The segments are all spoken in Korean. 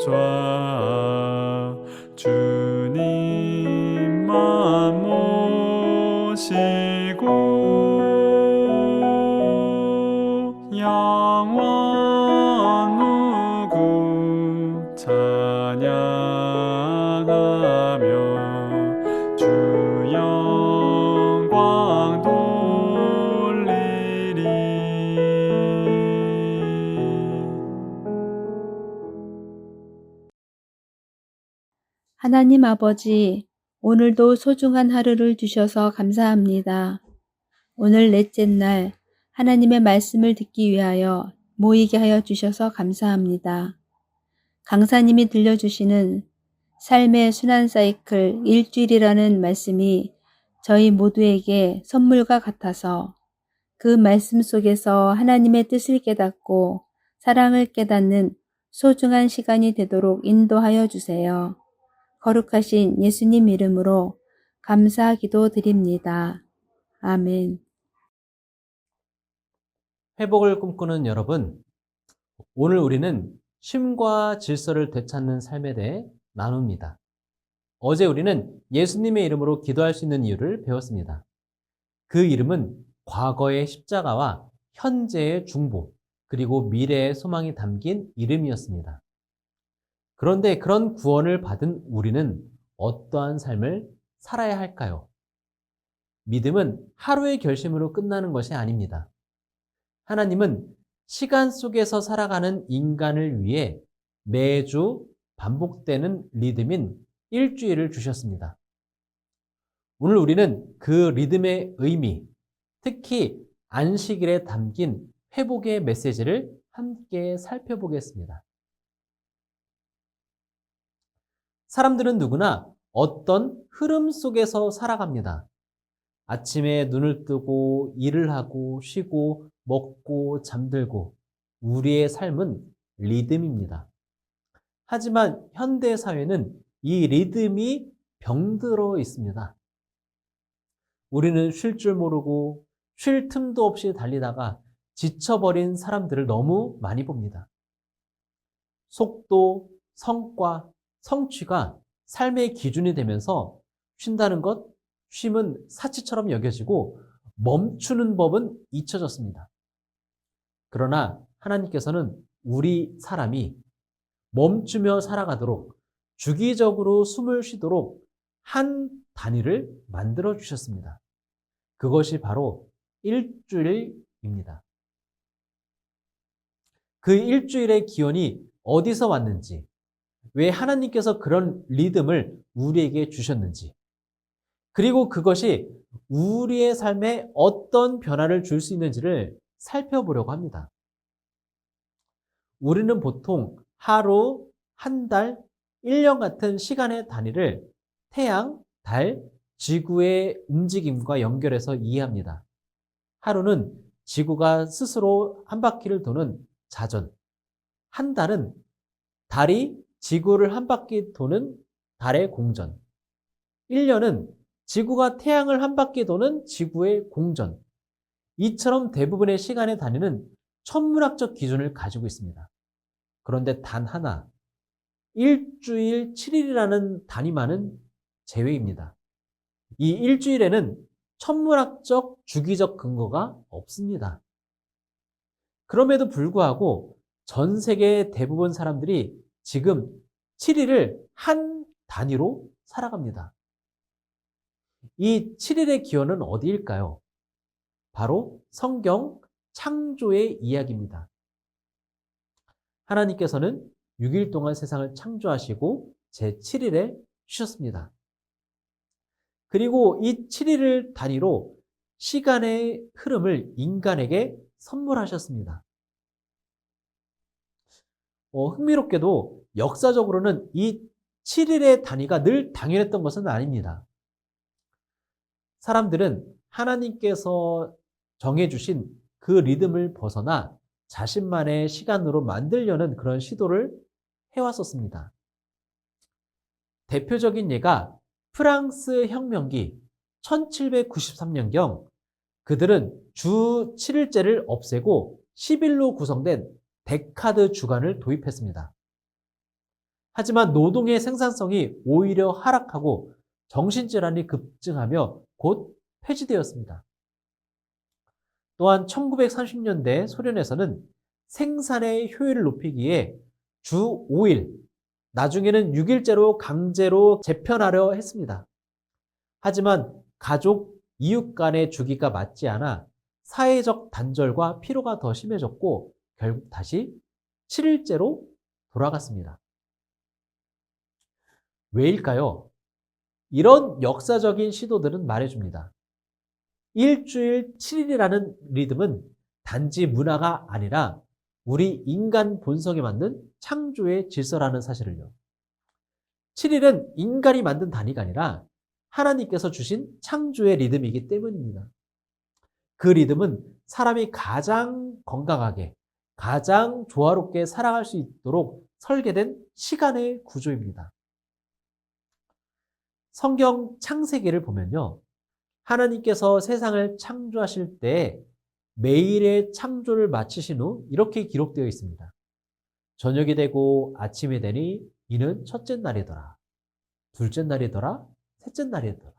좌 주님만 모시고 영원 무궁 찬양하며 주 영광 돌리리. 하나님 아버지, 오늘도 소중한 하루를 주셔서 감사합니다. 오늘 넷째 날 하나님의 말씀을 듣기 위하여 모이게 하여 주셔서 감사합니다. 강사님이 들려주시는 삶의 순환 사이클 일주일이라는 말씀이 저희 모두에게 선물과 같아서 그 말씀 속에서 하나님의 뜻을 깨닫고 사랑을 깨닫는 소중한 시간이 되도록 인도하여 주세요. 거룩하신 예수님 이름으로 감사 기도 드립니다. 아멘. 회복을 꿈꾸는 여러분, 오늘 우리는 쉼과 질서를 되찾는 삶에 대해 나눕니다. 어제 우리는 예수님의 이름으로 기도할 수 있는 이유를 배웠습니다. 그 이름은 과거의 십자가와 현재의 중보, 그리고 미래의 소망이 담긴 이름이었습니다. 그런데 그런 구원을 받은 우리는 어떠한 삶을 살아야 할까요? 믿음은 하루의 결심으로 끝나는 것이 아닙니다. 하나님은 시간 속에서 살아가는 인간을 위해 매주 반복되는 리듬인 일주일을 주셨습니다. 오늘 우리는 그 리듬의 의미, 특히 안식일에 담긴 회복의 메시지를 함께 살펴보겠습니다. 사람들은 누구나 어떤 흐름 속에서 살아갑니다. 아침에 눈을 뜨고 일을 하고 쉬고 먹고 잠들고 우리의 삶은 리듬입니다. 하지만 현대 사회는 이 리듬이 병들어 있습니다. 우리는 쉴 줄 모르고 쉴 틈도 없이 달리다가 지쳐버린 사람들을 너무 많이 봅니다. 속도, 성과, 성취가 삶의 기준이 되면서 쉰다는 것, 쉼은 사치처럼 여겨지고 멈추는 법은 잊혀졌습니다. 그러나 하나님께서는 우리 사람이 멈추며 살아가도록 주기적으로 숨을 쉬도록 한 단위를 만들어 주셨습니다. 그것이 바로 일주일입니다. 그 일주일의 기원이 어디서 왔는지, 왜 하나님께서 그런 리듬을 우리에게 주셨는지, 그리고 그것이 우리의 삶에 어떤 변화를 줄 수 있는지를 살펴보려고 합니다. 우리는 보통 하루, 한 달, 1년 같은 시간의 단위를 태양, 달, 지구의 움직임과 연결해서 이해합니다. 하루는 지구가 스스로 한 바퀴를 도는 자전, 한 달은 달이 지구를 한 바퀴 도는 달의 공전, 1년은 지구가 태양을 한 바퀴 도는 지구의 공전. 이처럼 대부분의 시간의 단위는 천문학적 기준을 가지고 있습니다. 그런데 단 하나, 일주일 7일이라는 단위만은 제외입니다. 이 일주일에는 천문학적 주기적 근거가 없습니다. 그럼에도 불구하고 전 세계 대부분 사람들이 지금 7일을 한 단위로 살아갑니다. 이 7일의 기원은 어디일까요? 바로 성경 창조의 이야기입니다. 하나님께서는 6일 동안 세상을 창조하시고 제7일에 쉬셨습니다. 그리고 이 7일을 단위로 시간의 흐름을 인간에게 선물하셨습니다. 흥미롭게도 역사적으로는 이 7일의 단위가 늘 당연했던 것은 아닙니다. 사람들은 하나님께서 정해주신 그 리듬을 벗어나 자신만의 시간으로 만들려는 그런 시도를 해왔었습니다. 대표적인 예가 프랑스 혁명기 1793년경 그들은 주 7일제를 없애고 10일로 구성된 데카드 주간을 도입했습니다. 하지만 노동의 생산성이 오히려 하락하고 정신질환이 급증하며 곧 폐지되었습니다. 또한 1930년대 소련에서는 생산의 효율을 높이기에 주 5일, 나중에는 6일제로 강제로 재편하려 했습니다. 하지만 가족, 이웃 간의 주기가 맞지 않아 사회적 단절과 피로가 더 심해졌고 결국 다시 7일제로 돌아갔습니다. 왜일까요? 이런 역사적인 시도들은 말해줍니다. 일주일 7일이라는 리듬은 단지 문화가 아니라 우리 인간 본성에 맞는 창조의 질서라는 사실을요. 7일은 인간이 만든 단위가 아니라 하나님께서 주신 창조의 리듬이기 때문입니다. 그 리듬은 사람이 가장 건강하게, 가장 조화롭게 살아갈 수 있도록 설계된 시간의 구조입니다. 성경 창세기를 보면요. 하나님께서 세상을 창조하실 때 매일의 창조를 마치신 후 이렇게 기록되어 있습니다. 저녁이 되고 아침이 되니 이는 첫째 날이더라. 둘째 날이더라. 셋째 날이더라.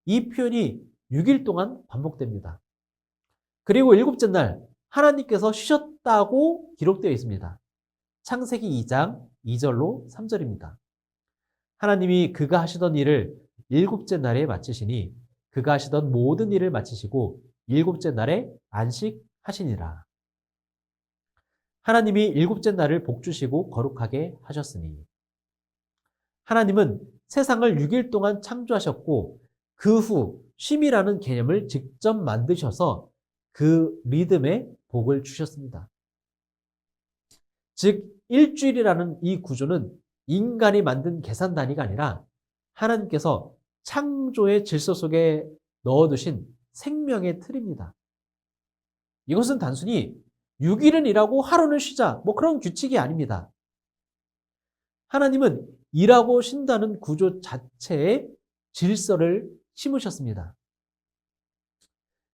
이 표현이 6일 동안 반복됩니다. 그리고 일곱째 날 하나님께서 쉬셨다고 기록되어 있습니다. 창세기 2장 2절로 3절입니다. 하나님이 그가 하시던 일을 일곱째 날에 마치시니 그가 하시던 모든 일을 마치시고 일곱째 날에 안식하시니라. 하나님이 일곱째 날을 복주시고 거룩하게 하셨으니 하나님은 세상을 6일 동안 창조하셨고 그 후 쉼이라는 개념을 직접 만드셔서 그 리듬에 복을 주셨습니다. 즉 일주일이라는 이 구조는 인간이 만든 계산 단위가 아니라 하나님께서 창조의 질서 속에 넣어두신 생명의 틀입니다. 이것은 단순히 6일은 일하고 하루는 쉬자 그런 규칙이 아닙니다. 하나님은 일하고 쉰다는 구조 자체에 질서를 심으셨습니다.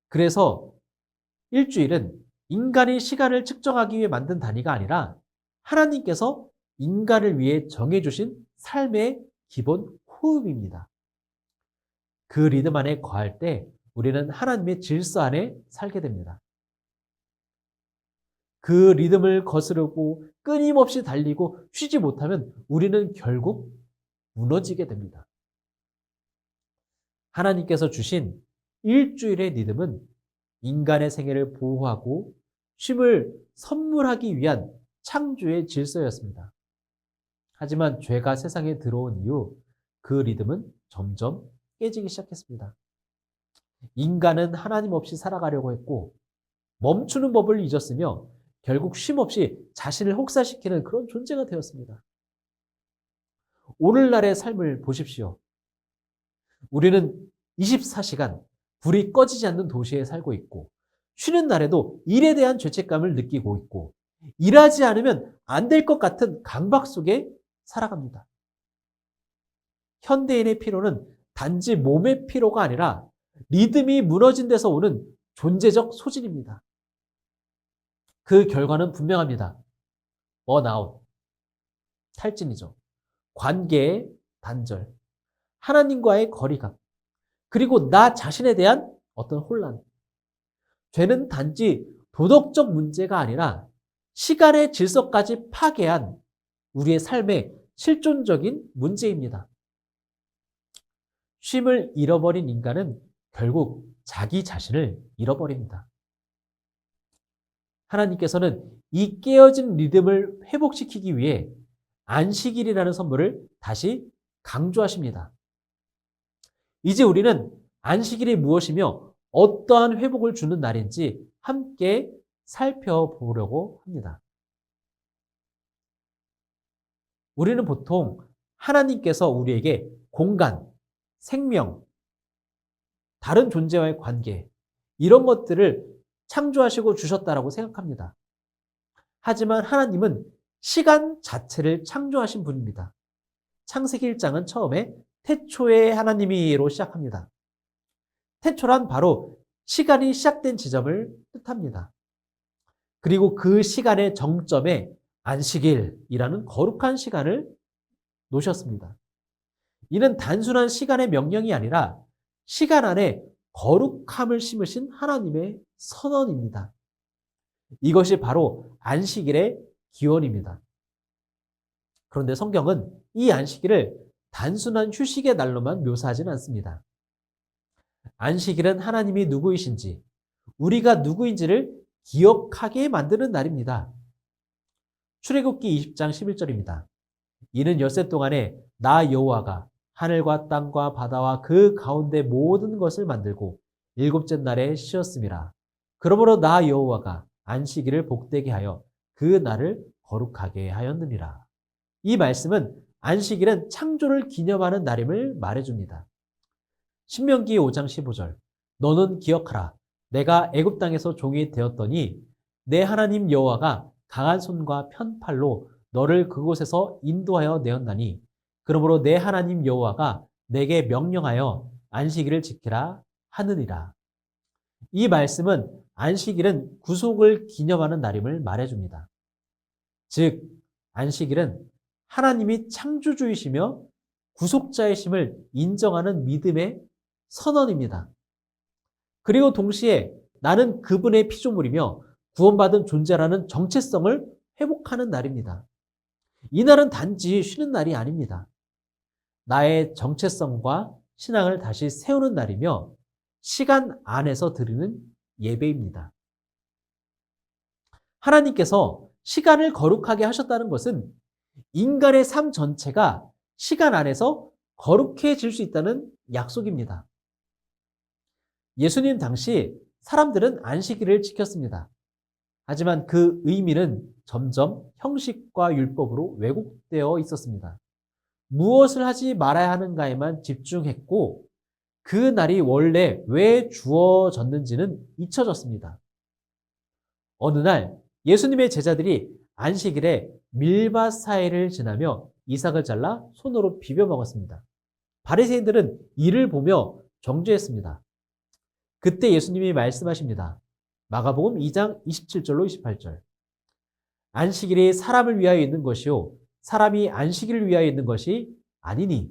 그래서 일주일은 인간이 시간을 측정하기 위해 만든 단위가 아니라 하나님께서 인간을 위해 정해주신 삶의 기본 호흡입니다. 그 리듬 안에 거할 때 우리는 하나님의 질서 안에 살게 됩니다. 그 리듬을 거스르고 끊임없이 달리고 쉬지 못하면 우리는 결국 무너지게 됩니다. 하나님께서 주신 일주일의 리듬은 인간의 생애를 보호하고 쉼을 선물하기 위한 창조의 질서였습니다. 하지만 죄가 세상에 들어온 이후 그 리듬은 점점 깨지기 시작했습니다. 인간은 하나님 없이 살아가려고 했고 멈추는 법을 잊었으며 결국 쉼 없이 자신을 혹사시키는 그런 존재가 되었습니다. 오늘날의 삶을 보십시오. 우리는 24시간 불이 꺼지지 않는 도시에 살고 있고 쉬는 날에도 일에 대한 죄책감을 느끼고 있고 일하지 않으면 안 될 것 같은 강박 속에 살아갑니다. 현대인의 피로는 단지 몸의 피로가 아니라 리듬이 무너진 데서 오는 존재적 소진입니다. 그 결과는 분명합니다. 번아웃, 탈진이죠. 관계의 단절, 하나님과의 거리감, 그리고 나 자신에 대한 어떤 혼란. 죄는 단지 도덕적 문제가 아니라 시간의 질서까지 파괴한 우리의 삶의 실존적인 문제입니다. 쉼을 잃어버린 인간은 결국 자기 자신을 잃어버립니다. 하나님께서는 이 깨어진 리듬을 회복시키기 위해 안식일이라는 선물을 다시 강조하십니다. 이제 우리는 안식일이 무엇이며 어떠한 회복을 주는 날인지 함께 살펴보려고 합니다. 우리는 보통 하나님께서 우리에게 공간, 생명, 다른 존재와의 관계, 이런 것들을 창조하시고 주셨다라고 생각합니다. 하지만 하나님은 시간 자체를 창조하신 분입니다. 창세기 1장은 처음에 태초에 하나님이로 시작합니다. 태초란 바로 시간이 시작된 지점을 뜻합니다. 그리고 그 시간의 정점에 안식일이라는 거룩한 시간을 놓으셨습니다. 이는 단순한 시간의 명령이 아니라 시간 안에 거룩함을 심으신 하나님의 선언입니다. 이것이 바로 안식일의 기원입니다. 그런데 성경은 이 안식일을 단순한 휴식의 날로만 묘사하지는 않습니다. 안식일은 하나님이 누구이신지, 우리가 누구인지를 기억하게 만드는 날입니다. 출애굽기 20장 11절입니다. 이는 엿새 동안에 나 여호와가 하늘과 땅과 바다와 그 가운데 모든 것을 만들고 일곱째 날에 쉬었음이라. 그러므로 나 여호와가 안식일을 복되게 하여 그 날을 거룩하게 하였느니라. 이 말씀은 안식일은 창조를 기념하는 날임을 말해줍니다. 신명기 5장 15절. 너는 기억하라. 내가 애굽 땅에서 종이 되었더니 내 하나님 여호와가 강한 손과 편팔로 너를 그곳에서 인도하여 내었나니 그러므로 내 하나님 여호와가 내게 명령하여 안식일을 지키라 하느니라. 이 말씀은 안식일은 구속을 기념하는 날임을 말해줍니다. 즉 안식일은 하나님이 창조주이시며 구속자이심을 인정하는 믿음의 선언입니다. 그리고 동시에 나는 그분의 피조물이며 구원받은 존재라는 정체성을 회복하는 날입니다. 이 날은 단지 쉬는 날이 아닙니다. 나의 정체성과 신앙을 다시 세우는 날이며 시간 안에서 드리는 예배입니다. 하나님께서 시간을 거룩하게 하셨다는 것은 인간의 삶 전체가 시간 안에서 거룩해질 수 있다는 약속입니다. 예수님 당시 사람들은 안식일을 지켰습니다. 하지만 그 의미는 점점 형식과 율법으로 왜곡되어 있었습니다. 무엇을 하지 말아야 하는가에만 집중했고 그 날이 원래 왜 주어졌는지는 잊혀졌습니다. 어느 날 예수님의 제자들이 안식일에 밀밭 사이를 지나며 이삭을 잘라 손으로 비벼 먹었습니다. 바리새인들은 이를 보며 정죄했습니다. 그때 예수님이 말씀하십니다. 마가복음 2장 27절로 28절. 안식일이 사람을 위하여 있는 것이요 사람이 안식일을 위하여 있는 것이 아니니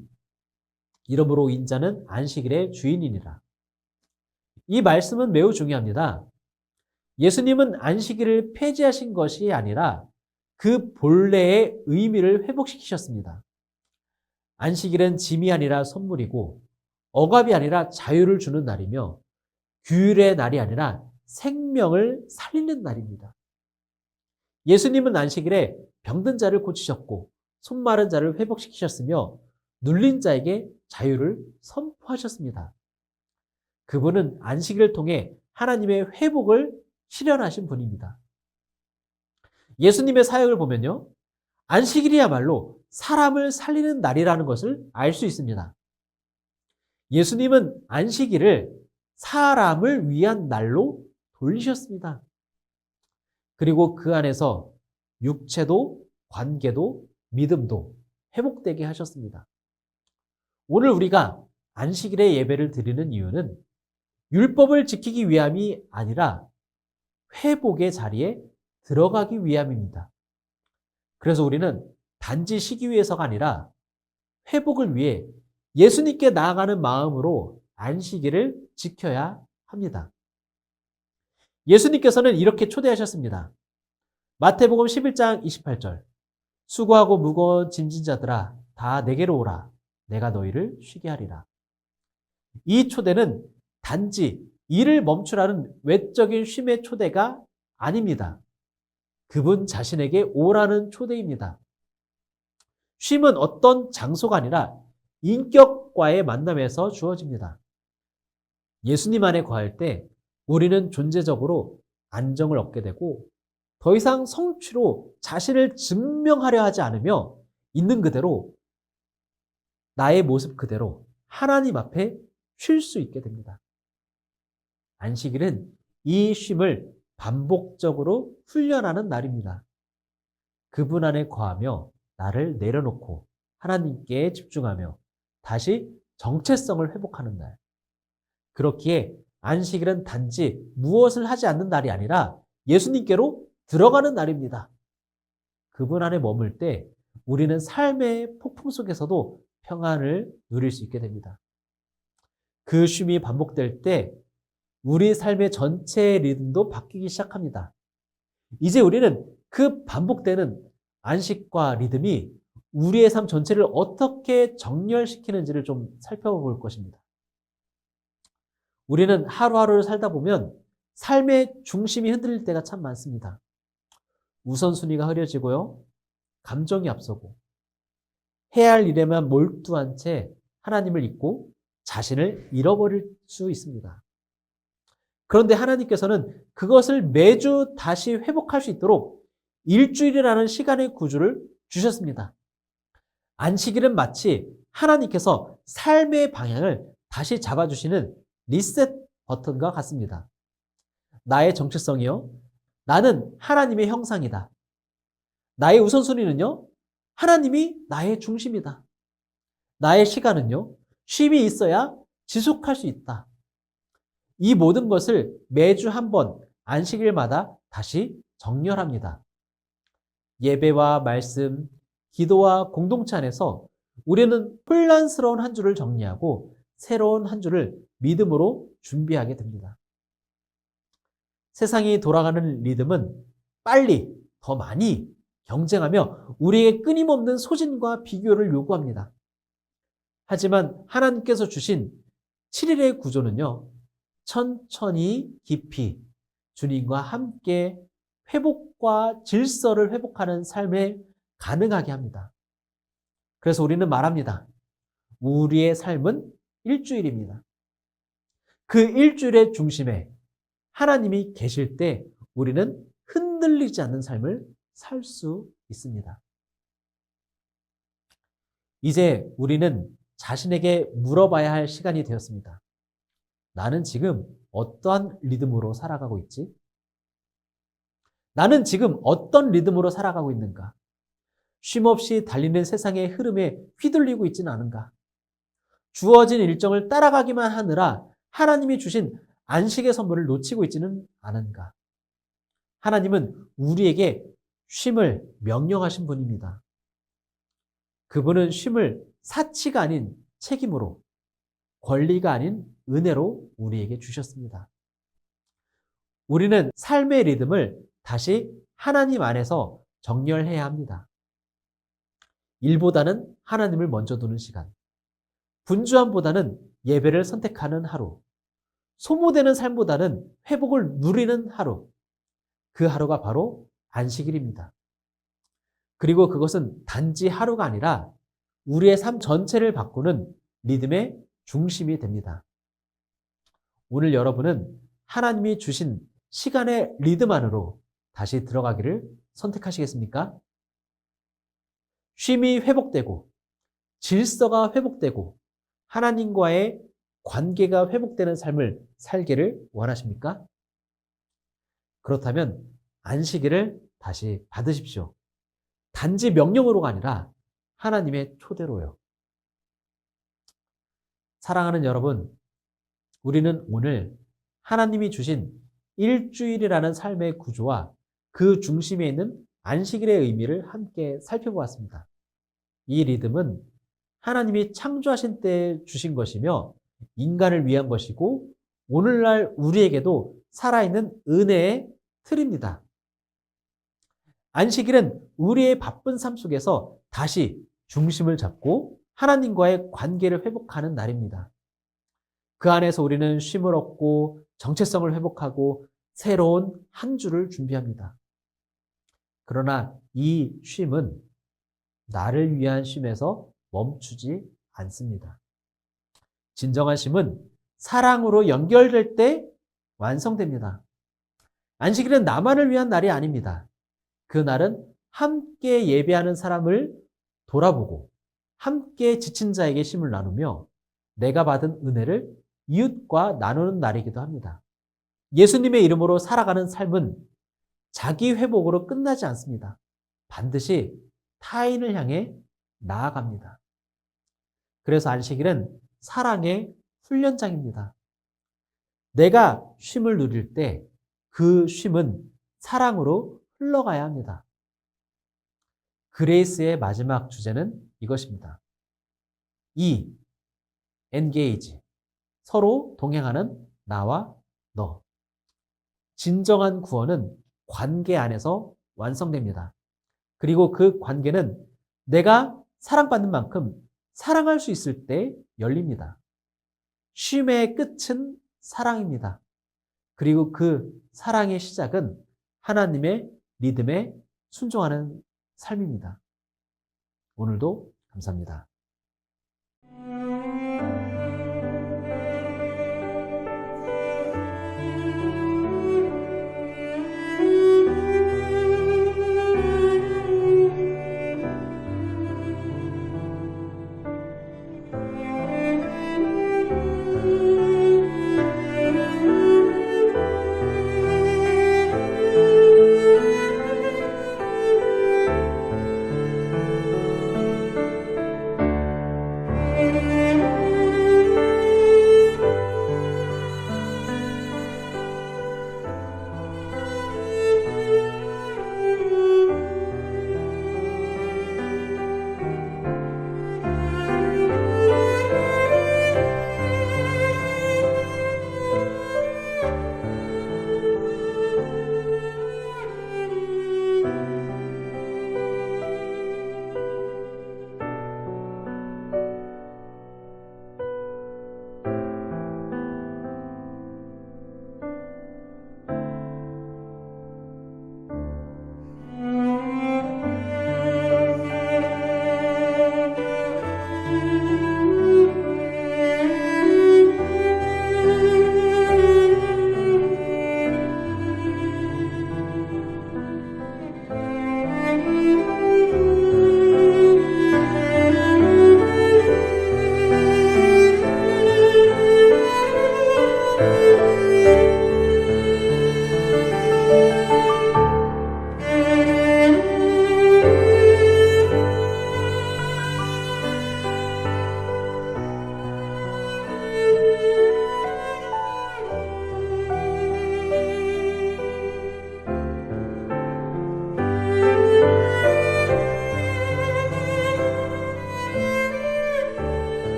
이러므로 인자는 안식일의 주인이니라. 이 말씀은 매우 중요합니다. 예수님은 안식일을 폐지하신 것이 아니라 그 본래의 의미를 회복시키셨습니다. 안식일은 짐이 아니라 선물이고 억압이 아니라 자유를 주는 날이며 규율의 날이 아니라 생명을 살리는 날입니다. 예수님은 안식일에 병든 자를 고치셨고 손 마른 자를 회복시키셨으며 눌린 자에게 자유를 선포하셨습니다. 그분은 안식일을 통해 하나님의 회복을 실현하신 분입니다. 예수님의 사역을 보면요, 안식일이야말로 사람을 살리는 날이라는 것을 알 수 있습니다. 예수님은 안식일을 사람을 위한 날로 돌리셨습니다. 그리고 그 안에서 육체도 관계도 믿음도 회복되게 하셨습니다. 오늘 우리가 안식일의 예배를 드리는 이유는 율법을 지키기 위함이 아니라 회복의 자리에 들어가기 위함입니다. 그래서 우리는 단지 쉬기 위해서가 아니라 회복을 위해 예수님께 나아가는 마음으로 안식일을 지켜야 합니다. 예수님께서는 이렇게 초대하셨습니다. 마태복음 11장 28절. 수고하고 무거운 짐진 자들아 다 내게로 오라. 내가 너희를 쉬게 하리라. 이 초대는 단지 일을 멈추라는 외적인 쉼의 초대가 아닙니다. 그분 자신에게 오라는 초대입니다. 쉼은 어떤 장소가 아니라 인격과의 만남에서 주어집니다. 예수님 안에 거할 때 우리는 존재적으로 안정을 얻게 되고 더 이상 성취로 자신을 증명하려 하지 않으며 있는 그대로 나의 모습 그대로 하나님 앞에 쉴 수 있게 됩니다. 안식일은 이 쉼을 반복적으로 훈련하는 날입니다. 그분 안에 거하며 나를 내려놓고 하나님께 집중하며 다시 정체성을 회복하는 날. 그렇기에 안식일은 단지 무엇을 하지 않는 날이 아니라 예수님께로 들어가는 날입니다. 그분 안에 머물 때 우리는 삶의 폭풍 속에서도 평안을 누릴 수 있게 됩니다. 그 쉼이 반복될 때 우리 삶의 전체 리듬도 바뀌기 시작합니다. 이제 우리는 그 반복되는 안식과 리듬이 우리의 삶 전체를 어떻게 정렬시키는지를 좀 살펴볼 것입니다. 우리는 하루하루를 살다 보면 삶의 중심이 흔들릴 때가 참 많습니다. 우선순위가 흐려지고요. 감정이 앞서고 해야 할 일에만 몰두한 채 하나님을 잊고 자신을 잃어버릴 수 있습니다. 그런데 하나님께서는 그것을 매주 다시 회복할 수 있도록 일주일이라는 시간의 구조를 주셨습니다. 안식일은 마치 하나님께서 삶의 방향을 다시 잡아주시는 리셋 버튼과 같습니다. 나의 정체성이요. 나는 하나님의 형상이다. 나의 우선순위는요. 하나님이 나의 중심이다. 나의 시간은요. 쉼이 있어야 지속할 수 있다. 이 모든 것을 매주 한 번 안식일마다 다시 정렬합니다. 예배와 말씀, 기도와 공동체 안에서 우리는 혼란스러운 한 주를 정리하고 새로운 한 주를 믿음으로 준비하게 됩니다. 세상이 돌아가는 리듬은 빨리, 더 많이 경쟁하며 우리에게 끊임없는 소진과 비교를 요구합니다. 하지만 하나님께서 주신 7일의 구조는요, 천천히 깊이 주님과 함께 회복과 질서를 회복하는 삶에 가능하게 합니다. 그래서 우리는 말합니다. 우리의 삶은 일주일입니다. 그 일주일의 중심에 하나님이 계실 때 우리는 흔들리지 않는 삶을 살 수 있습니다. 이제 우리는 자신에게 물어봐야 할 시간이 되었습니다. 나는 지금 어떠한 리듬으로 살아가고 있지? 나는 지금 어떤 리듬으로 살아가고 있는가? 쉼없이 달리는 세상의 흐름에 휘둘리고 있지는 않은가? 주어진 일정을 따라가기만 하느라 하나님이 주신 안식의 선물을 놓치고 있지는 않은가? 하나님은 우리에게 쉼을 명령하신 분입니다. 그분은 쉼을 사치가 아닌 책임으로, 권리가 아닌 은혜로 우리에게 주셨습니다. 우리는 삶의 리듬을 다시 하나님 안에서 정렬해야 합니다. 일보다는 하나님을 먼저 두는 시간, 분주함보다는 예배를 선택하는 하루, 소모되는 삶보다는 회복을 누리는 하루, 그 하루가 바로 안식일입니다. 그리고 그것은 단지 하루가 아니라 우리의 삶 전체를 바꾸는 리듬의 중심이 됩니다. 오늘 여러분은 하나님이 주신 시간의 리듬 안으로 다시 들어가기를 선택하시겠습니까? 쉼이 회복되고 질서가 회복되고 하나님과의 관계가 회복되는 삶을 살기를 원하십니까? 그렇다면 안식일을 다시 받으십시오. 단지 명령으로가 아니라 하나님의 초대로요. 사랑하는 여러분, 우리는 오늘 하나님이 주신 일주일이라는 삶의 구조와 그 중심에 있는 안식일의 의미를 함께 살펴보았습니다. 이 리듬은 하나님이 창조하신 때 주신 것이며 인간을 위한 것이고 오늘날 우리에게도 살아있는 은혜의 틀입니다. 안식일은 우리의 바쁜 삶 속에서 다시 중심을 잡고 하나님과의 관계를 회복하는 날입니다. 그 안에서 우리는 쉼을 얻고 정체성을 회복하고 새로운 한 주를 준비합니다. 그러나 이 쉼은 나를 위한 쉼에서 멈추지 않습니다. 진정한 쉼은 사랑으로 연결될 때 완성됩니다. 안식일은 나만을 위한 날이 아닙니다. 그 날은 함께 예배하는 사람을 돌아보고 함께 지친 자에게 쉼을 나누며 내가 받은 은혜를 이웃과 나누는 날이기도 합니다. 예수님의 이름으로 살아가는 삶은 자기 회복으로 끝나지 않습니다. 반드시 타인을 향해 나아갑니다. 그래서 안식일은 사랑의 훈련장입니다. 내가 쉼을 누릴 때 그 쉼은 사랑으로 흘러가야 합니다. 그레이스의 마지막 주제는 이것입니다. engage. 서로 동행하는 나와 너. 진정한 구원은 관계 안에서 완성됩니다. 그리고 그 관계는 내가 사랑받는 만큼 사랑할 수 있을 때 열립니다. 쉼의 끝은 사랑입니다. 그리고 그 사랑의 시작은 하나님의 리듬에 순종하는 삶입니다. 오늘도 감사합니다.